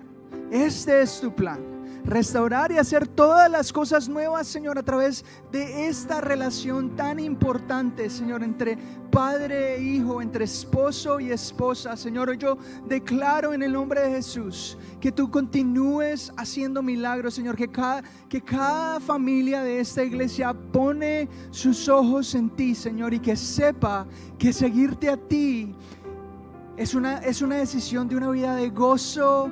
Este es tu plan. Restaurar y hacer todas las cosas nuevas, Señor, a través de esta relación tan importante, Señor, entre padre e hijo, entre esposo y esposa. Señor, yo declaro en el nombre de Jesús que tú continúes haciendo milagros, Señor, que cada familia de esta iglesia pone sus ojos en ti, Señor, y que sepa que seguirte a ti es una decisión de una vida de gozo,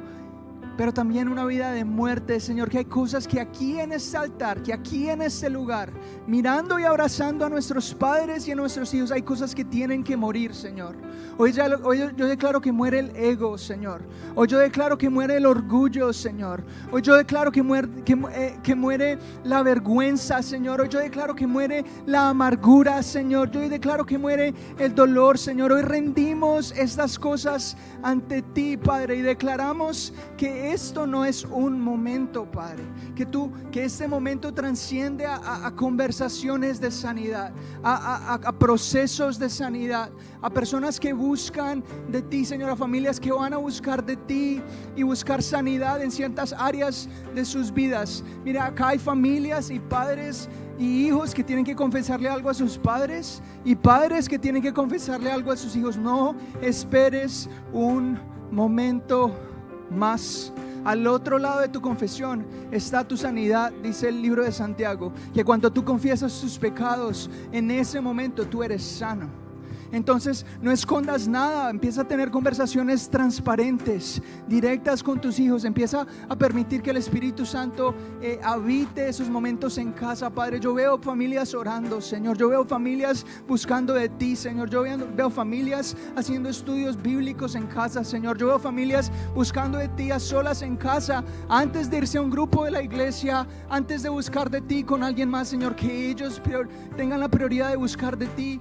pero también una vida de muerte, Señor. Que hay cosas que aquí en este altar, que aquí en este lugar, mirando y abrazando a nuestros padres y a nuestros hijos, hay cosas que tienen que morir, Señor. Hoy yo declaro que muere el ego, Señor. Hoy yo declaro que muere el orgullo, Señor. Hoy yo declaro que muere la vergüenza, Señor. Hoy yo declaro que muere la amargura, Señor. Yo declaro que muere el dolor, Señor. Hoy rendimos estas cosas ante ti, Padre, y declaramos que esto no es un momento, Padre, que este momento transciende a conversaciones de sanidad, a procesos de sanidad, a personas que buscan de ti, Señor, a familias que van a buscar de ti y buscar sanidad en ciertas áreas de sus vidas. Mira, acá hay familias y padres y hijos que tienen que confesarle algo a sus padres, y padres que tienen que confesarle algo a sus hijos. No esperes un momento más. Al otro lado de tu confesión está tu sanidad, dice el libro de Santiago, que cuando tú confiesas tus pecados, en ese momento tú eres sano. Entonces no escondas nada, empieza a tener conversaciones transparentes, directas con tus hijos. Empieza a permitir que el Espíritu Santo habite esos momentos en casa, Padre. Yo veo familias orando, Señor. Yo veo familias buscando de ti, Señor. Yo veo familias haciendo estudios bíblicos en casa, Señor. Yo veo familias buscando de ti a solas en casa, antes de irse a un grupo de la iglesia, antes de buscar de ti con alguien más, Señor. Que ellos tengan la prioridad de buscar de ti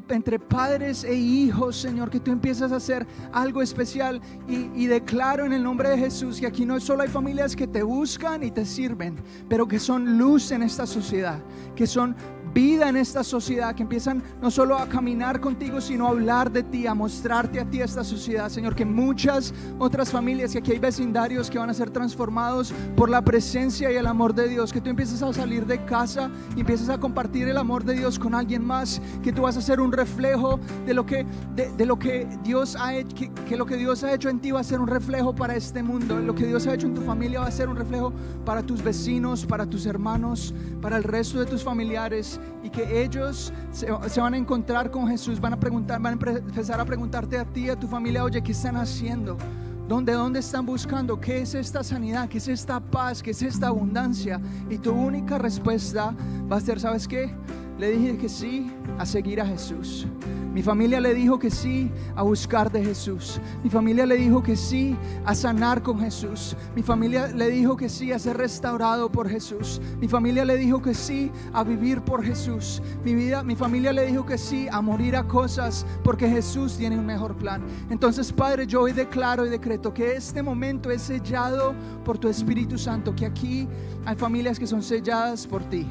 entre padres e hijos, Señor, que tú empiezas a hacer algo especial. Y declaro en el nombre de Jesús que aquí no solo hay familias que te buscan y te sirven, pero que son luz en esta sociedad, que son vida en esta sociedad, que empiezan no solo a caminar contigo, sino a hablar de ti, a mostrarte a ti a esta sociedad, Señor. Que muchas otras familias, y aquí hay vecindarios que van a ser transformados por la presencia y el amor de Dios. Que tú empieces a salir de casa y empieces a compartir el amor de Dios con alguien más. Que tú vas a ser un reflejo de lo que Dios ha hecho, que lo que Dios ha hecho en ti va a ser un reflejo para este mundo. Lo que Dios ha hecho en tu familia va a ser un reflejo para tus vecinos, para tus hermanos, para el resto de tus familiares. Y que ellos se van a encontrar con Jesús, van a empezar a preguntarte a ti, a tu familia: oye, ¿qué están haciendo? ¿Dónde están buscando? ¿Qué es esta sanidad? ¿Qué es esta paz? ¿Qué es esta abundancia? Y tu única respuesta va a ser: ¿sabes qué? Le dije que sí a seguir a Jesús. Mi familia le dijo que sí a buscar de Jesús. Mi familia le dijo que sí a sanar con Jesús. Mi familia le dijo que sí a ser restaurado por Jesús. Mi familia le dijo que sí a vivir por Jesús. Mi familia le dijo que sí a morir a cosas, porque Jesús tiene un mejor plan. Entonces, Padre, yo hoy declaro y decreto que este momento es sellado por tu Espíritu Santo. Que aquí hay familias que son selladas por ti,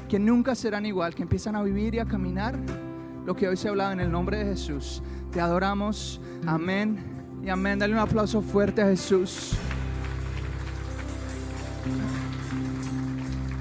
que nunca serán igual, que empiezan a vivir y a caminar lo que hoy se ha hablado en el nombre de Jesús. Te adoramos, amén y amén. Dale un aplauso fuerte a Jesús.